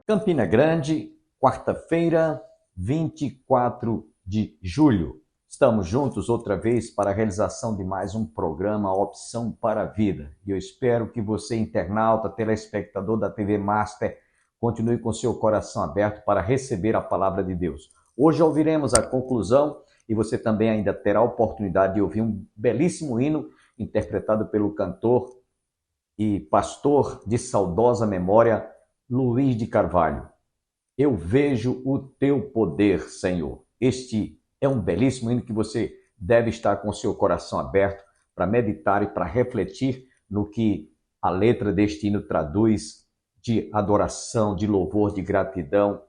Campina Grande, quarta-feira, 24 de julho. Estamos juntos outra vez para a realização de mais um programa Opção para a Vida. E eu espero que você, internauta, telespectador da TV Master, continue com seu coração aberto para receber a palavra de Deus. Hoje ouviremos a conclusão e você também ainda terá a oportunidade de ouvir um belíssimo hino interpretado pelo cantor e pastor de saudosa memória, Luiz de Carvalho. Eu vejo o teu poder, Senhor. Este é um belíssimo hino que você deve estar com o seu coração aberto para meditar e para refletir no que a letra deste hino traduz de adoração, de louvor, de gratidão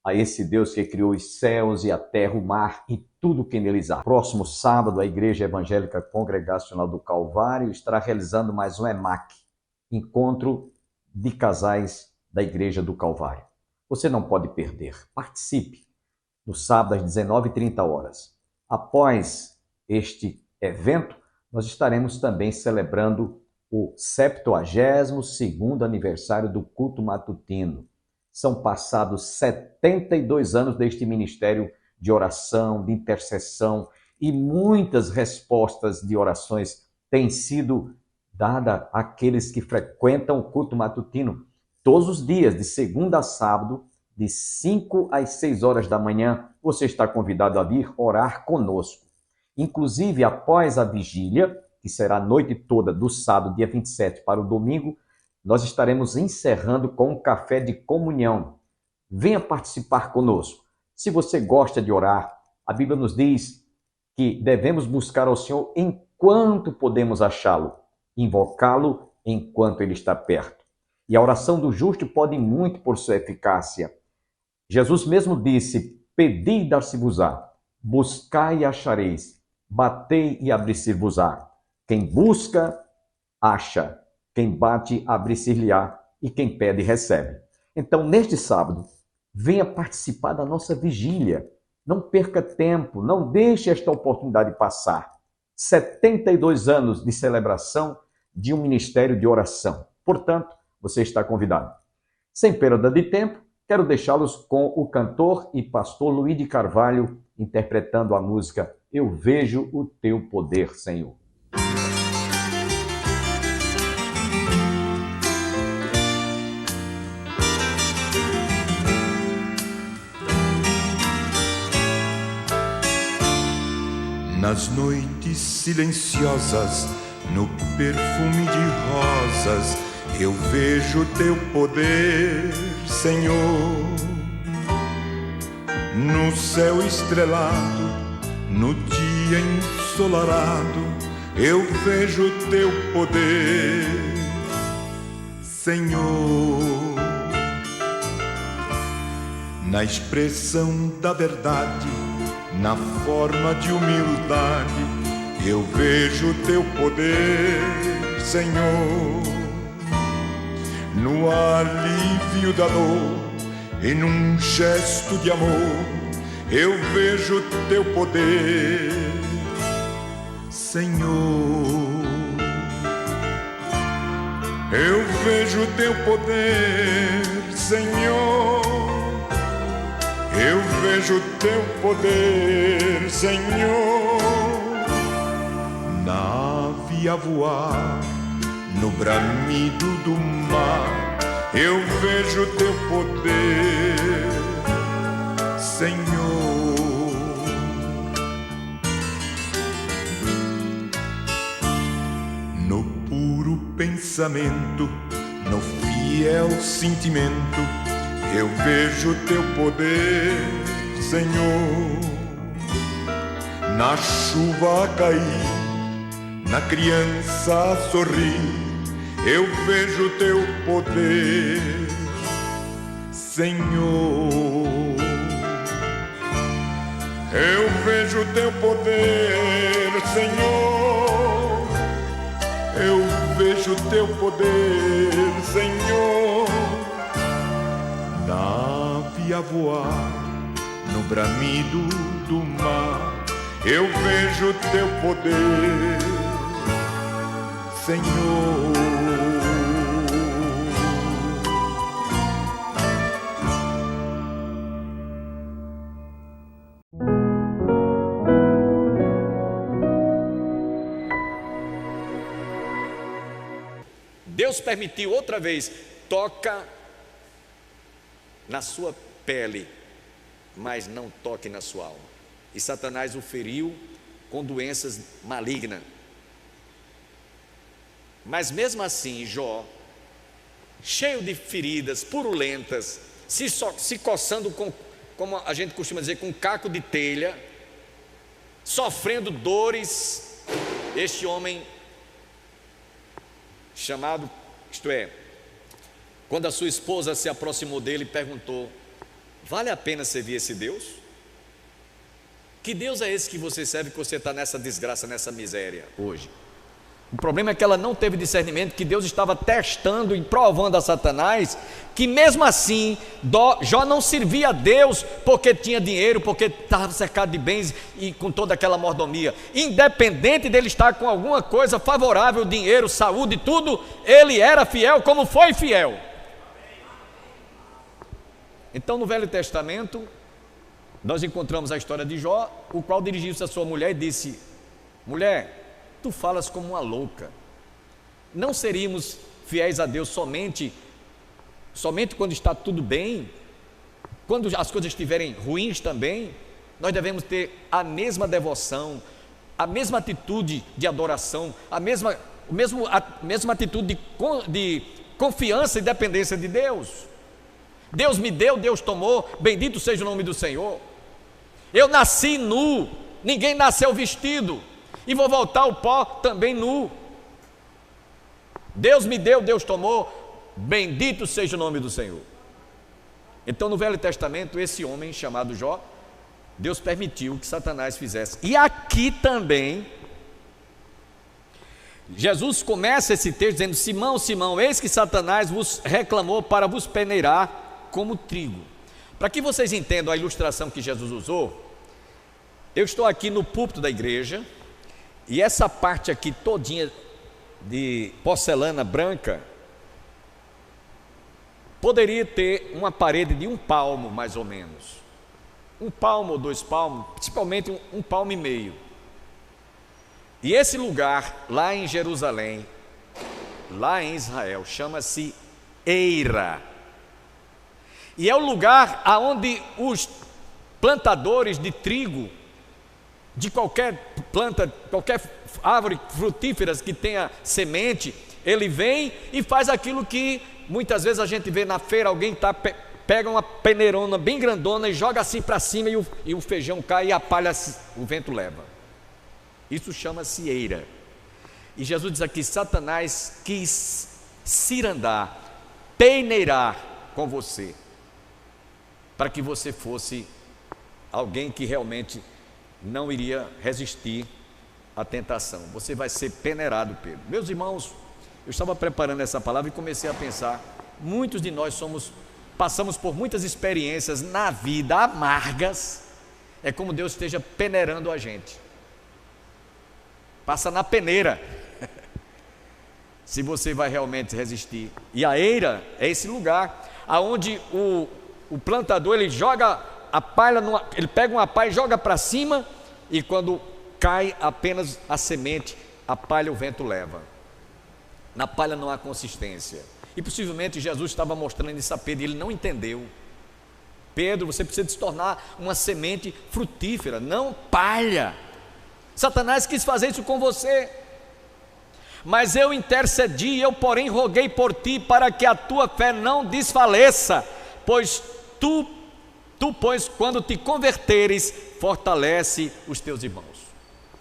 a esse Deus que criou os céus e a terra, o mar e tudo que neles há. Próximo sábado, a Igreja Evangélica Congregacional do Calvário estará realizando mais um EMAC, Encontro de Casais da Igreja do Calvário. Você não pode perder. Participe no sábado às 19h30. Após este evento, nós estaremos também celebrando o 72º aniversário do culto matutino. São passados 72 anos deste ministério de oração, de intercessão, e muitas respostas de orações têm sido dadas àqueles que frequentam o culto matutino. Todos os dias, de segunda a sábado, de 5 às 6 horas da manhã, você está convidado a vir orar conosco. Inclusive, após a vigília, que será a noite toda do sábado, dia 27, para o domingo, nós estaremos encerrando com um café de comunhão. Venha participar conosco. Se você gosta de orar, a Bíblia nos diz que devemos buscar ao Senhor enquanto podemos achá-lo, invocá-lo enquanto ele está perto. E a oração do justo pode muito por sua eficácia. Jesus mesmo disse: pedi e dar-se-vos-á, buscai e achareis, batei e abrir-se-vos-á. Quem busca, acha. Quem bate, abre-se-lhe-á, e quem pede, recebe. Então, neste sábado, venha participar da nossa vigília. Não perca tempo, não deixe esta oportunidade passar. 72 anos de celebração de um ministério de oração. Portanto, você está convidado. Sem perda de tempo, quero deixá-los com o cantor e pastor Luiz de Carvalho interpretando a música Eu Vejo o Teu Poder, Senhor. Nas noites silenciosas, no perfume de rosas, eu vejo teu poder, Senhor. No céu estrelado, no dia ensolarado, eu vejo teu poder, Senhor. Na expressão da verdade, na forma de humildade, eu vejo teu poder, Senhor. No alívio da dor e num gesto de amor, eu vejo teu poder, Senhor. Eu vejo teu poder, Senhor. Eu vejo teu poder, Senhor. Na ave a voar, no bramido do mar, eu vejo teu poder, Senhor. No puro pensamento, no fiel sentimento, eu vejo teu poder, Senhor. Na chuva a cair, na criança a sorrir, eu vejo teu poder, Senhor. Eu vejo teu poder, Senhor. Eu vejo teu poder, Senhor. Na ave a voar, no bramido do mar, eu vejo teu poder, Senhor. Deus permitiu outra vez, toca na sua pele, mas não toque na sua alma. E Satanás o feriu com doenças malignas. Mas mesmo assim, Jó, cheio de feridas purulentas, se coçando com, como a gente costuma dizer, com um caco de telha, sofrendo dores, este homem chamado, isto é, quando a sua esposa se aproximou dele e perguntou: vale a pena servir esse Deus? Que Deus é esse que você serve, que você está nessa desgraça, nessa miséria hoje? O problema é que ela não teve discernimento, que Deus estava testando e provando a Satanás, que mesmo assim, Jó não servia a Deus porque tinha dinheiro, porque estava cercado de bens e com toda aquela mordomia. Independente dele estar com alguma coisa favorável, dinheiro, saúde, tudo, ele era fiel como foi fiel. Então no Velho Testamento, nós encontramos a história de Jó, o qual dirigiu-se à sua mulher e disse: mulher, tu falas como uma louca. Não seríamos fiéis a Deus somente quando está tudo bem? Quando as coisas estiverem ruins também? Nós devemos ter a mesma devoção, a mesma atitude de adoração, a mesma atitude de confiança e dependência de Deus. Deus me deu, Deus tomou, bendito seja o nome do Senhor. Eu nasci nu, ninguém nasceu vestido, e vou voltar ao pó também nu. Deus me deu, Deus tomou, bendito seja o nome do Senhor. Então no Velho Testamento, esse homem chamado Jó, Deus permitiu que Satanás fizesse. E aqui também, Jesus começa esse texto dizendo: Simão, Simão, eis que Satanás vos reclamou para vos peneirar como trigo. Para que vocês entendam a ilustração que Jesus usou, eu estou aqui no púlpito da igreja, e essa parte aqui todinha de porcelana branca poderia ter uma parede de 1 palmo mais ou menos, 1 palmo ou 2 palmos, principalmente 1 palmo e meio. E esse lugar lá em Jerusalém, lá em Israel, chama-se Eira, e é o lugar aonde os plantadores de trigo, de qualquer planta, qualquer árvore frutífera que tenha semente, ele vem e faz aquilo que muitas vezes a gente vê na feira, alguém pega uma peneirona bem grandona e joga assim para cima, e o feijão cai e a palha o vento leva. Isso chama-se eira. E Jesus diz aqui: Satanás quis cirandar, peneirar com você, para que você fosse alguém que realmente não iria resistir à tentação. Você vai ser peneirado, Pedro. Meus irmãos, eu estava preparando essa palavra e comecei a pensar: muitos de nós passamos por muitas experiências na vida amargas. É como Deus esteja peneirando a gente. Passa na peneira se você vai realmente resistir. E a eira é esse lugar aonde o plantador, ele joga a palha, ele pega uma palha e joga para cima, e quando cai apenas a semente, a palha o vento leva. Na palha não há consistência. E possivelmente Jesus estava mostrando isso a Pedro, e ele não entendeu. Pedro, você precisa se tornar uma semente frutífera, não palha. Satanás quis fazer isso com você. Mas eu intercedi, eu porém roguei por ti, para que a tua fé não desfaleça, pois pois, quando te converteres, fortalece os teus irmãos.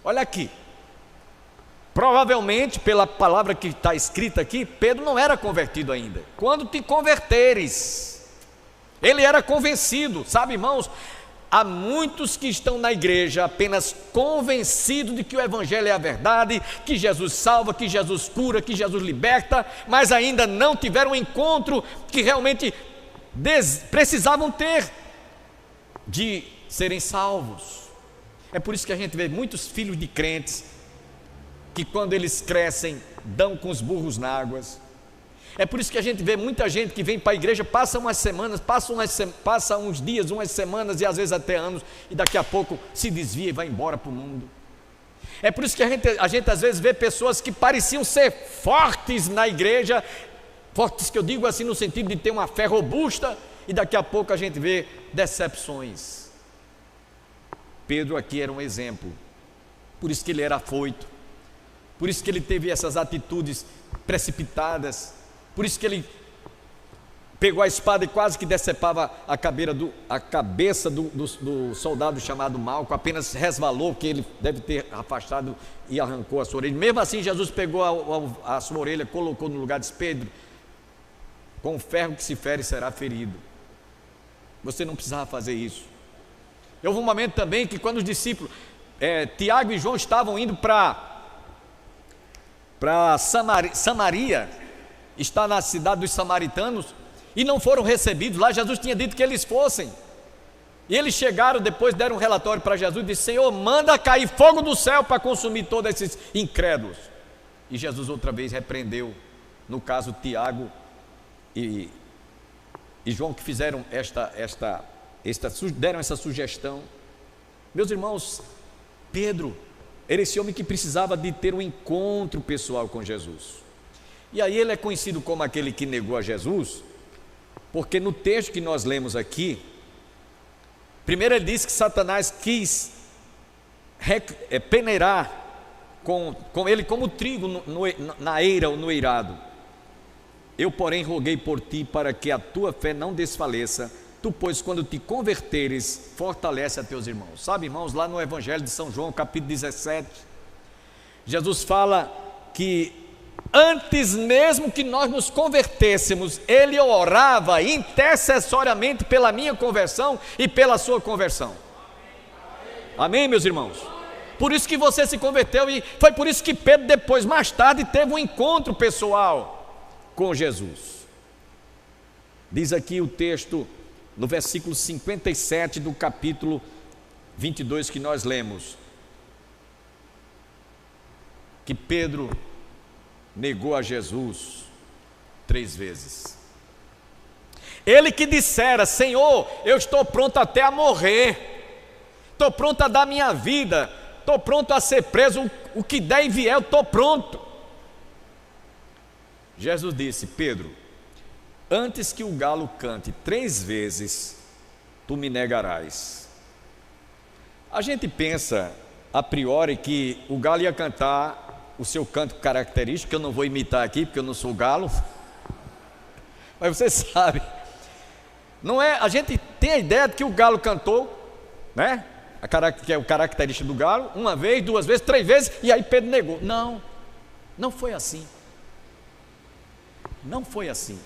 Olha aqui, provavelmente pela palavra que está escrita aqui, Pedro não era convertido ainda. Quando te converteres, ele era convencido. Sabe, irmãos, há muitos que estão na igreja apenas convencidos de que o evangelho é a verdade, que Jesus salva, que Jesus cura, que Jesus liberta, mas ainda não tiveram um encontro que realmente precisavam ter de serem salvos. É por isso que a gente vê muitos filhos de crentes que, quando eles crescem, dão com os burros na água. É por isso que a gente vê muita gente que vem para a igreja, passa umas semanas, passa uns dias, umas semanas e às vezes até anos, e daqui a pouco se desvia e vai embora para o mundo. É por isso que a gente às vezes vê pessoas que pareciam ser fortes na igreja, fortes que eu digo assim no sentido de ter uma fé robusta, e daqui a pouco a gente vê decepções. Pedro aqui era um exemplo, por isso que ele era afoito, por isso que ele teve essas atitudes precipitadas, por isso que ele pegou a espada e quase que decepava a cabeça do soldado chamado Malco, apenas resvalou, que ele deve ter afastado e arrancou a sua orelha. Mesmo assim, Jesus pegou a sua orelha, colocou no lugar de Pedro: com o ferro que se fere será ferido. Você não precisava fazer isso. E houve um momento também que quando os discípulos, Tiago e João estavam indo para Samaria, está na cidade dos samaritanos, e não foram recebidos lá. Jesus tinha dito que eles fossem, e eles chegaram depois, deram um relatório para Jesus e disse: Senhor, manda cair fogo do céu para consumir todos esses incrédulos. E Jesus outra vez repreendeu, no caso Tiago e João, que fizeram deram essa sugestão. Meus irmãos, Pedro era esse homem que precisava de ter um encontro pessoal com Jesus, e aí ele é conhecido como aquele que negou a Jesus, porque no texto que nós lemos aqui, primeiro ele diz que Satanás quis peneirar com ele como trigo na eira ou no eirado. Eu, porém, roguei por ti para que a tua fé não desfaleça. Tu, pois, quando te converteres, fortalece a teus irmãos. Sabe, irmãos, lá no Evangelho de São João, capítulo 17, Jesus fala que antes mesmo que nós nos convertêssemos, ele orava intercessoriamente pela minha conversão e pela sua conversão. Amém, meus irmãos? Por isso que você se converteu, e foi por isso que Pedro depois, mais tarde, teve um encontro pessoal com Jesus. Diz aqui o texto, no versículo 57 do capítulo 22 que nós lemos, que Pedro negou a Jesus 3 vezes. Ele que dissera: Senhor, eu estou pronto até a morrer, estou pronto a dar minha vida, estou pronto a ser preso, o que der e vier, eu estou pronto. Jesus disse: Pedro, antes que o galo cante 3 vezes, tu me negarás. A gente pensa a priori que o galo ia cantar o seu canto característico, que eu não vou imitar aqui porque eu não sou galo, mas você sabe, não é? A gente tem a ideia de que o galo cantou, né? Que é o característico do galo, 1 vez, 2 vezes, 3 vezes, e aí Pedro negou. Não, não foi assim. Não foi assim.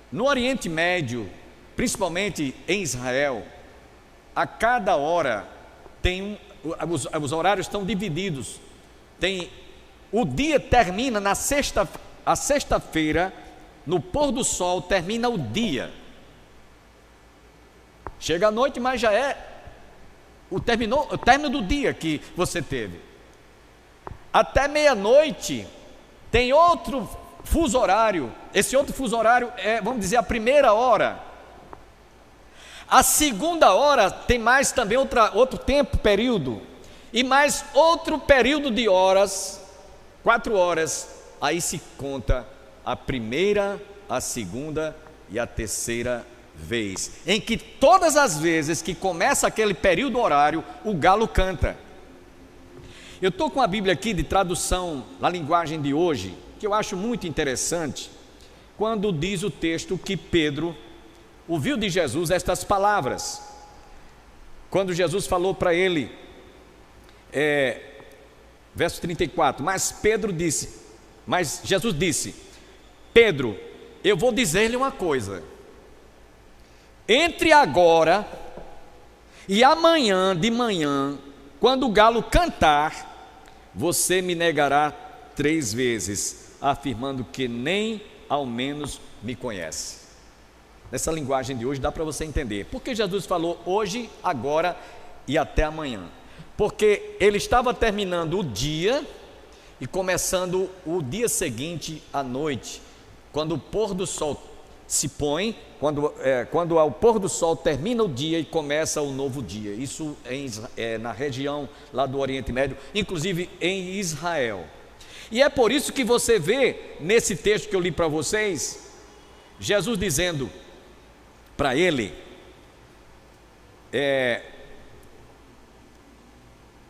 No Oriente Médio, principalmente em Israel, a cada hora os horários estão divididos. O dia termina na sexta-feira, no pôr do sol termina o dia. Chega a noite, mas já é o término do dia que você teve. Até meia-noite tem outro fuso horário. Esse outro fuso horário é, vamos dizer, a primeira hora. A segunda hora tem mais também outro tempo, período, e mais outro período de horas, 4 horas. Aí se conta a primeira, a segunda e a terceira vez, em que todas as vezes que começa aquele período horário, o galo canta. Eu estou com a Bíblia aqui de tradução na linguagem de hoje, que eu acho muito interessante, quando diz o texto que Pedro ouviu de Jesus estas palavras, quando Jesus falou para ele, verso 34, mas Jesus disse: Pedro, eu vou dizer-lhe uma coisa, entre agora e amanhã de manhã, quando o galo cantar, você me negará 3 vezes, afirmando que nem ao menos me conhece. Nessa linguagem de hoje dá para você entender por que Jesus falou hoje, agora e até amanhã. Porque ele estava terminando o dia e começando o dia seguinte à noite, quando o pôr do sol se põe quando ao pôr do sol termina o dia e começa o novo dia. Isso na região lá do Oriente Médio, inclusive em Israel. E é por isso que você vê nesse texto que eu li para vocês, Jesus dizendo para ele,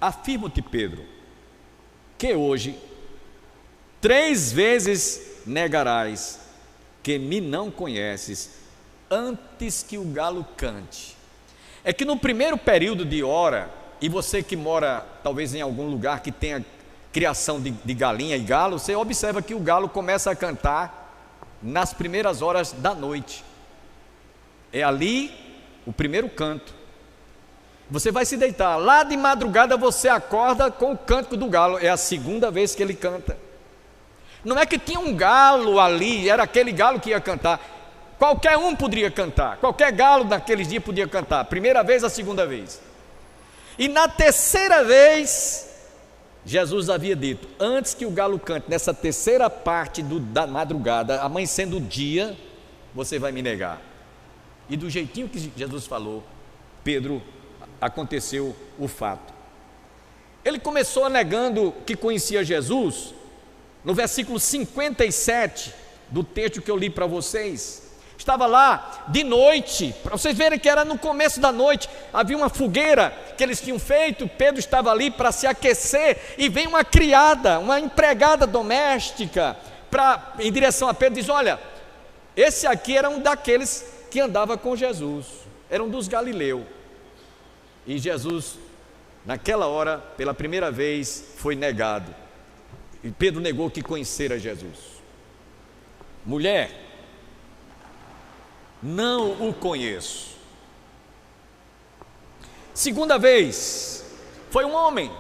afirmo-te, Pedro, que hoje 3 vezes negarás que me não conheces antes que o galo cante. É que no primeiro período de hora, e você que mora talvez em algum lugar que tenha criação de galinha e galo, você observa que o galo começa a cantar nas primeiras horas da noite. É ali o primeiro canto. Você vai se deitar, lá de madrugada você acorda com o cântico do galo, é a segunda vez que ele canta. Não é que tinha um galo ali, era aquele galo que ia cantar. Qualquer um poderia cantar, qualquer galo naqueles dias podia cantar, a primeira vez, a segunda vez. E na terceira vez, Jesus havia dito, antes que o galo cante, nessa terceira parte da madrugada, amanhecendo o dia, você vai me negar. E do jeitinho que Jesus falou, Pedro, aconteceu o fato. Ele começou negando que conhecia Jesus, no versículo 57 do texto que eu li para vocês. Estava lá de noite, para vocês verem que era no começo da noite, havia uma fogueira que eles tinham feito, Pedro estava ali para se aquecer, e vem uma criada, uma empregada doméstica, em direção a Pedro, diz, olha, esse aqui era um daqueles que andava com Jesus, era um dos galileus. E Jesus, naquela hora, pela primeira vez, foi negado. E Pedro negou que conhecera Jesus. Mulher, não o conheço. Segunda vez, foi um homem,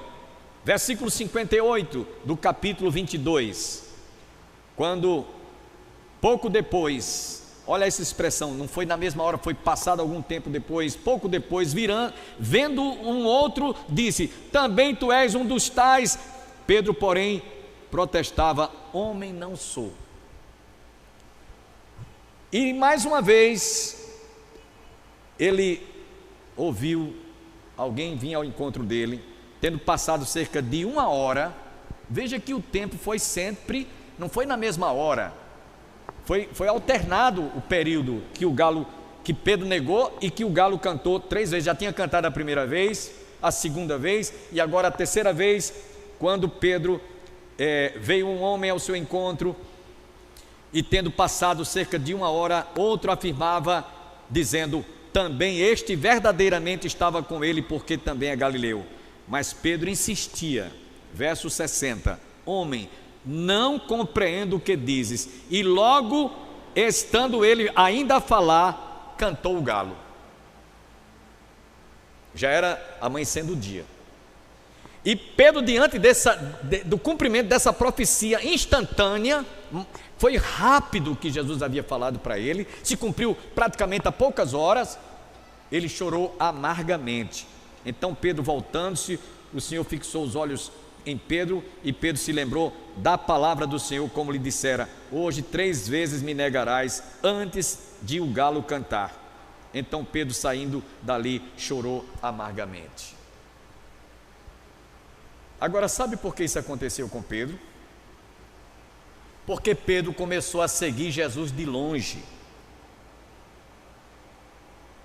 versículo 58 do capítulo 22, quando pouco depois, olha essa expressão, não foi na mesma hora, foi passado algum tempo depois, pouco depois, vendo um outro, disse, também tu és um dos tais. Pedro, porém, protestava, homem não sou. E mais uma vez, ele ouviu alguém vir ao encontro dele, tendo passado cerca de 1 hora, veja que o tempo foi sempre, não foi na mesma hora, foi alternado o período que Pedro negou e que o galo cantou 3 vezes, já tinha cantado a primeira vez, a segunda vez e agora a terceira vez, quando Pedro veio um homem ao seu encontro, e tendo passado cerca de 1 hora, outro afirmava, dizendo, também este verdadeiramente estava com ele, porque também é galileu. Mas Pedro insistia, verso 60, homem, não compreendo o que dizes. E logo, estando ele ainda a falar, cantou o galo. Já era amanhecendo o dia. E Pedro, diante do cumprimento dessa profecia instantânea, foi rápido o que Jesus havia falado para ele, se cumpriu praticamente a poucas horas, ele chorou amargamente. Então Pedro, voltando-se, o Senhor fixou os olhos em Pedro, e Pedro se lembrou da palavra do Senhor, como lhe dissera, hoje 3 vezes me negarás, antes de o galo cantar. Então Pedro, saindo dali, chorou amargamente. Agora, sabe por que isso aconteceu com Pedro? Porque Pedro começou a seguir Jesus de longe.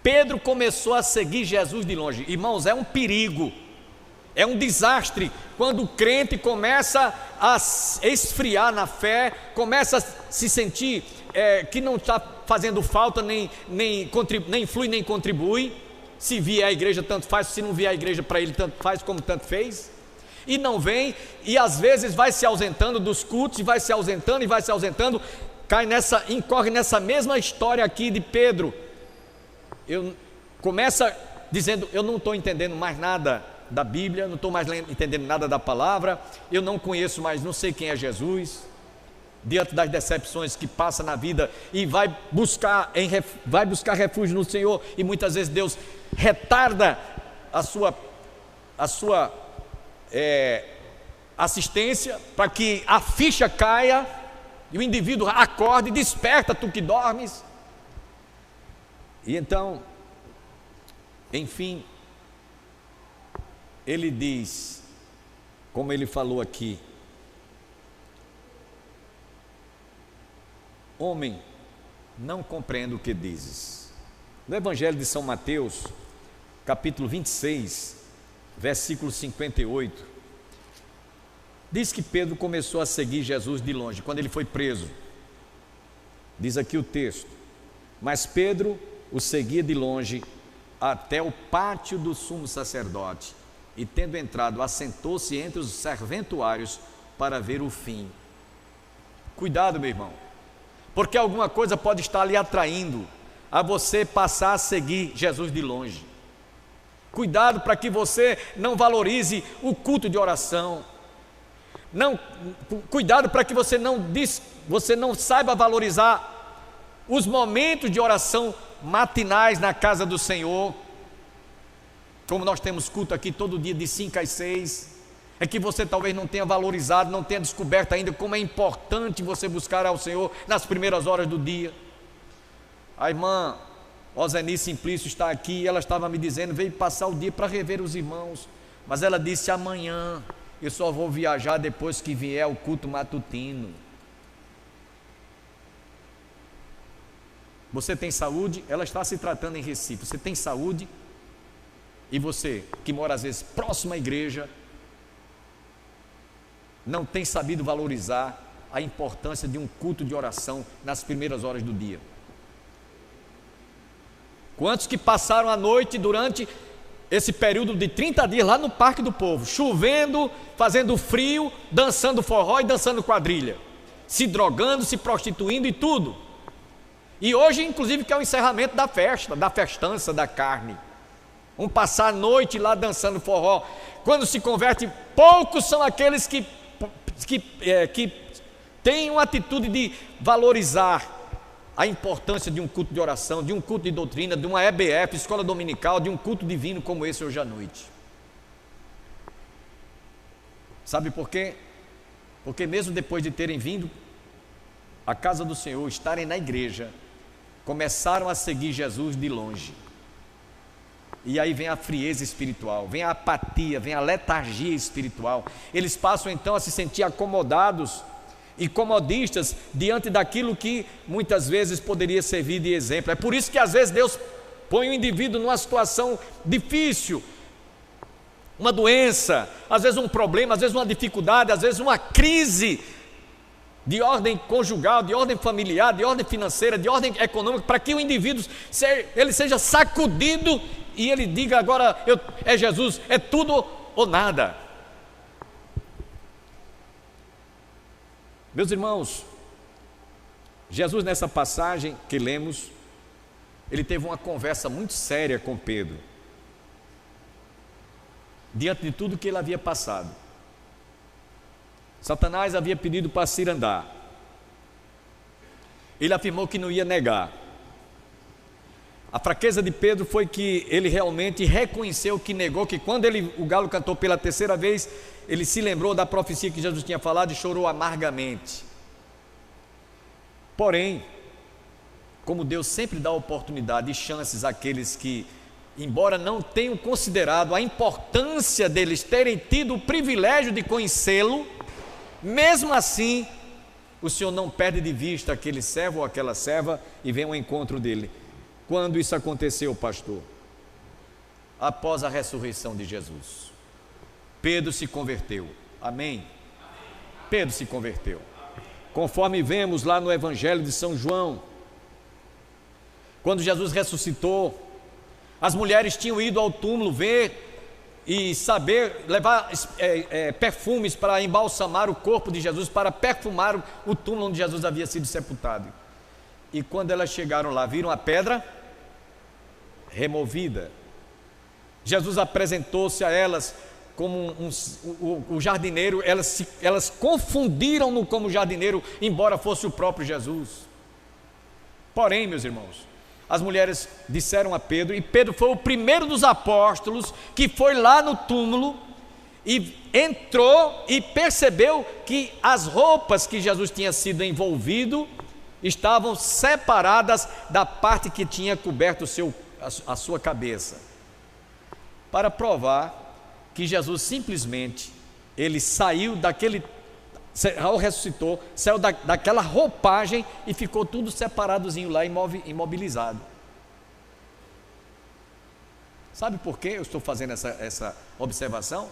Pedro começou a seguir Jesus de longe. Irmãos, é um perigo, é um desastre quando o crente começa a esfriar na fé, começa a se sentir que não está fazendo falta, nem influi nem contribui. Se vier à igreja tanto faz, se não vier à igreja para ele tanto faz como tanto fez. E não vem, e às vezes vai se ausentando dos cultos, e vai se ausentando, incorre nessa mesma história aqui de Pedro. Começa dizendo, eu não estou entendendo mais nada da Bíblia, não estou mais entendendo nada da palavra, eu não conheço mais, não sei quem é Jesus, diante das decepções que passa na vida, e vai buscar refúgio no Senhor, e muitas vezes Deus retarda a sua assistência, para que a ficha caia, e o indivíduo acorde, desperta, tu que dormes, E então, enfim, ele diz, como ele falou aqui: homem, não compreendo o que dizes. No Evangelho de São Mateus, capítulo 26, versículo 58, diz que Pedro começou a seguir Jesus de longe, quando ele foi preso. Diz aqui o texto: mas Pedro o seguia de longe até o pátio do sumo sacerdote, e tendo entrado, assentou-se entre os serventuários para ver o fim. Cuidado, meu irmão, porque alguma coisa pode estar lhe atraindo a você passar a seguir Jesus de longe. Cuidado para que você não valorize o culto de oração. Cuidado para que você não saiba valorizar os momentos de oração matinais na casa do Senhor, como nós temos culto aqui todo dia de 5 às 6, é que você talvez não tenha valorizado, não tenha descoberto ainda como é importante você buscar ao Senhor nas primeiras horas do dia. A irmã Oseni Simplício está aqui, ela estava me dizendo, veio passar o dia para rever os irmãos, mas ela disse: amanhã eu só vou viajar depois que vier o culto matutino. Você tem saúde? Ela está se tratando em Recife. Você tem saúde? E você, que mora às vezes próximo à igreja, não tem sabido valorizar a importância de um culto de oração nas primeiras horas do dia. Quantos que passaram a noite durante esse período de 30 dias lá no Parque do Povo, chovendo, fazendo frio, dançando forró e dançando quadrilha, se drogando, se prostituindo e tudo. E hoje, inclusive, que é o encerramento da festa, da festança da carne. Vamos passar a noite lá dançando forró. Quando se converte, poucos são aqueles que têm uma atitude de valorizar a importância de um culto de oração, de um culto de doutrina, de uma EBF, escola dominical, de um culto divino como esse hoje à noite. Sabe por quê? Porque mesmo depois de terem vindo à casa do Senhor, estarem na igreja, começaram a seguir Jesus de longe. E aí vem a frieza espiritual, vem a apatia, vem a letargia espiritual. Eles passam então a se sentir acomodados e comodistas diante daquilo que muitas vezes poderia servir de exemplo. É por isso que às vezes Deus põe o indivíduo numa situação difícil, uma doença, às vezes um problema, às vezes uma dificuldade, às vezes uma crise de ordem conjugal, de ordem familiar, de ordem financeira, de ordem econômica, para que o indivíduo ele seja sacudido e ele diga: agora é Jesus, é tudo ou nada. Meus irmãos, Jesus, nessa passagem que lemos, ele teve uma conversa muito séria com Pedro, diante de tudo que ele havia passado. Satanás havia pedido para se andar. Ele afirmou que não ia negar. A fraqueza de Pedro foi que ele realmente reconheceu que negou, que quando o galo cantou pela terceira vez, ele se lembrou da profecia que Jesus tinha falado e chorou amargamente. Porém, como Deus sempre dá oportunidade e chances àqueles que, embora não tenham considerado a importância deles terem tido o privilégio de conhecê-lo, mesmo assim, o Senhor não perde de vista aquele servo ou aquela serva e vem ao encontro dele. Quando isso aconteceu, pastor? Após a ressurreição de Jesus. Pedro se converteu. Amém? Pedro se converteu. Conforme vemos lá no Evangelho de São João, quando Jesus ressuscitou, as mulheres tinham ido ao túmulo ver e saber, levar perfumes para embalsamar o corpo de Jesus, para perfumar o túmulo onde Jesus havia sido sepultado. E quando elas chegaram lá, viram a pedra removida. Jesus apresentou-se a elas como o jardineiro, elas confundiram-no como jardineiro, embora fosse o próprio Jesus. Porém, meus irmãos, as mulheres disseram a Pedro, e Pedro foi o primeiro dos apóstolos que foi lá no túmulo e entrou e percebeu que as roupas que Jesus tinha sido envolvido estavam separadas da parte que tinha coberto a sua cabeça, para provar que Jesus simplesmente, ele saiu ao ressuscitou, saiu daquela roupagem e ficou tudo separadozinho lá, imobilizado. Sabe por que eu estou fazendo essa observação?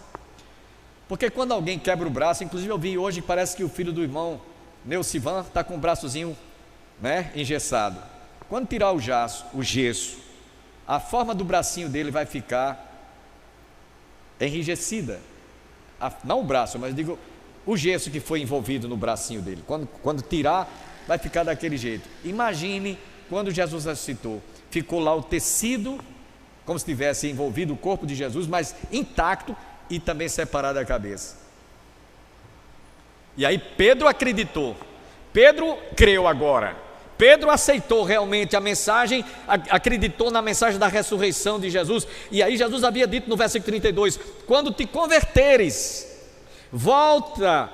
Porque quando alguém quebra o braço, inclusive eu vi hoje, parece que o filho do irmão Neucivan está com o braçozinho, engessado. Quando tirar o gesso, a forma do bracinho dele vai ficar enrijecida. Não o braço, mas digo o gesso que foi envolvido no bracinho dele. Quando tirar, vai ficar daquele jeito. Imagine quando Jesus ressuscitou, ficou lá o tecido, como se tivesse envolvido o corpo de Jesus, mas intacto e também separado da cabeça. E aí Pedro acreditou, Pedro creu agora, Pedro aceitou realmente a mensagem, acreditou na mensagem da ressurreição de Jesus. E aí Jesus havia dito no versículo 32, quando te converteres, volta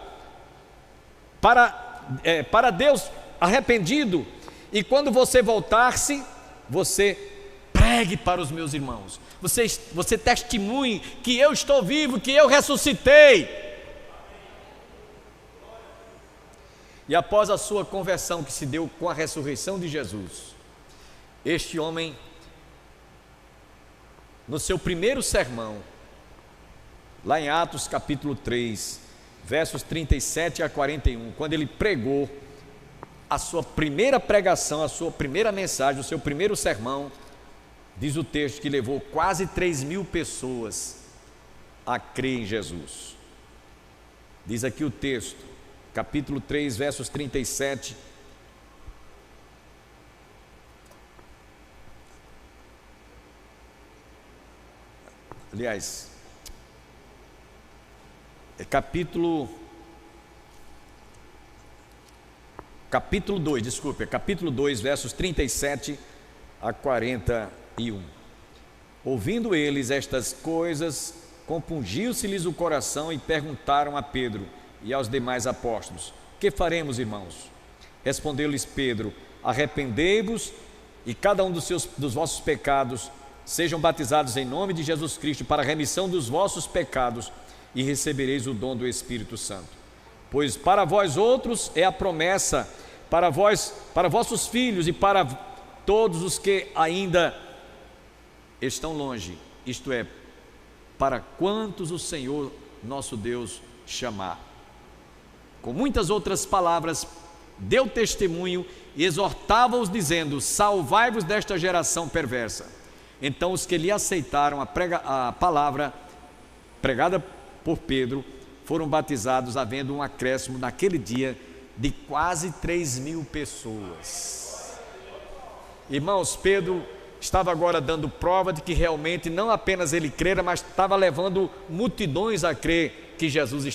para Deus arrependido, e quando você voltar-se, você pregue para os meus irmãos, você testemunhe que eu estou vivo, que eu ressuscitei. E após a sua conversão que se deu com a ressurreição de Jesus, este homem, no seu primeiro sermão, lá em Atos capítulo 3, versos 37 a 41, quando ele pregou a sua primeira pregação, a sua primeira mensagem, o seu primeiro sermão, diz o texto que levou quase 3.000 pessoas a crer em Jesus. Diz aqui o texto, capítulo 3, versos 37. Aliás, é capítulo 2, desculpe, é capítulo 2, versos 37 a 41. Ouvindo eles estas coisas, compungiu-se-lhes o coração e perguntaram a Pedro e aos demais apóstolos: que faremos, irmãos? Respondeu-lhes Pedro: arrependei-vos e cada um dos vossos pecados sejam batizados em nome de Jesus Cristo para a remissão dos vossos pecados, e recebereis o dom do Espírito Santo. Pois para vós outros é a promessa, para vossos filhos e para todos os que ainda estão longe, isto é, para quantos o Senhor nosso Deus chamar. Com muitas outras palavras, deu testemunho e exortava-os dizendo: salvai-vos desta geração perversa. Então os que lhe aceitaram a palavra pregada por Pedro foram batizados, havendo um acréscimo naquele dia de quase 3.000 pessoas. Irmãos, Pedro estava agora dando prova de que realmente não apenas ele crera, mas estava levando multidões a crer que Jesus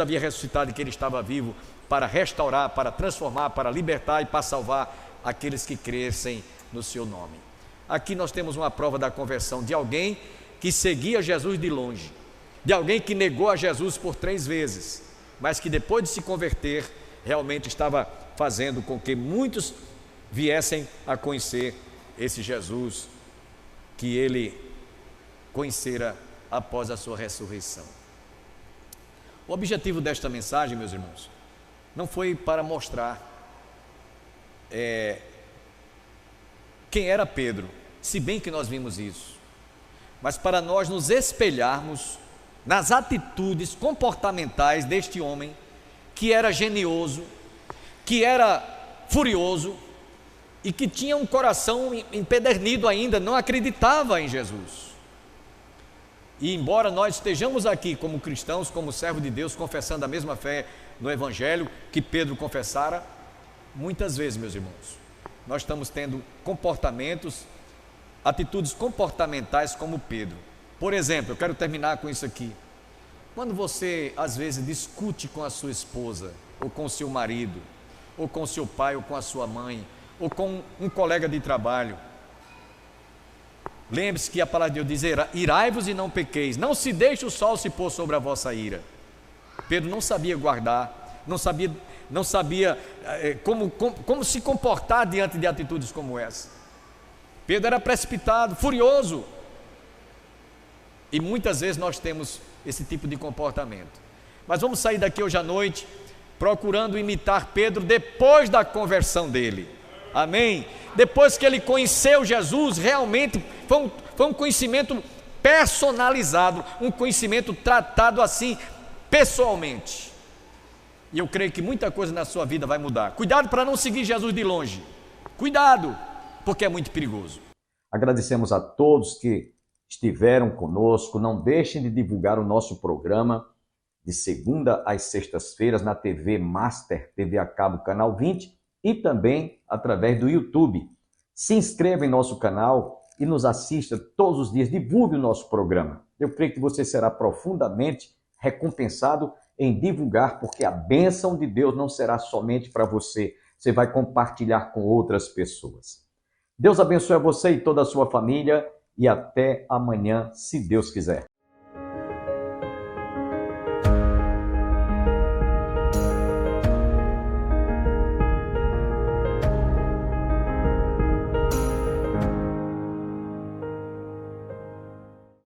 havia ressuscitado e que ele estava vivo, para restaurar, para transformar, para libertar e para salvar aqueles que crescem no seu nome. Aqui nós temos uma prova da conversão de alguém que seguia Jesus de longe, de alguém que negou a Jesus por 3 vezes, mas que depois de se converter, realmente estava fazendo com que muitos viessem a conhecer esse Jesus que ele conhecera após a sua ressurreição. O objetivo desta mensagem, meus irmãos, não foi para mostrar quem era Pedro, se bem que nós vimos isso, mas para nós nos espelharmos nas atitudes comportamentais deste homem, que era genioso, que era furioso e que tinha um coração empedernido ainda, não acreditava em Jesus. E embora nós estejamos aqui como cristãos, como servo de Deus, confessando a mesma fé no Evangelho que Pedro confessara, muitas vezes, meus irmãos, nós estamos tendo atitudes comportamentais como Pedro. Por exemplo, eu quero terminar com isso aqui. Quando você às vezes discute com a sua esposa, ou com o seu marido, ou com o seu pai, ou com a sua mãe, ou com um colega de trabalho, lembre-se que a palavra de Deus diz: irai-vos e não pequeis, não se deixe o sol se pôr sobre a vossa ira. Pedro não sabia guardar, não sabia não sabia como se comportar diante de atitudes como essa. Pedro era precipitado, furioso. E muitas vezes nós temos esse tipo de comportamento. Mas vamos sair daqui hoje à noite procurando imitar Pedro depois da conversão dele. Amém? Depois que ele conheceu Jesus, realmente foi um conhecimento personalizado, um conhecimento tratado assim, pessoalmente. E eu creio que muita coisa na sua vida vai mudar. Cuidado para não seguir Jesus de longe. Cuidado, porque é muito perigoso. Agradecemos a todos que estiveram conosco. Não deixem de divulgar o nosso programa de segunda às sextas-feiras na TV Master, TV a cabo, canal 20, e também através do YouTube. Se inscreva em nosso canal e nos assista todos os dias. Divulgue o nosso programa. Eu creio que você será profundamente recompensado em divulgar, porque a bênção de Deus não será somente para você. Você vai compartilhar com outras pessoas. Deus abençoe você e toda a sua família e até amanhã, se Deus quiser.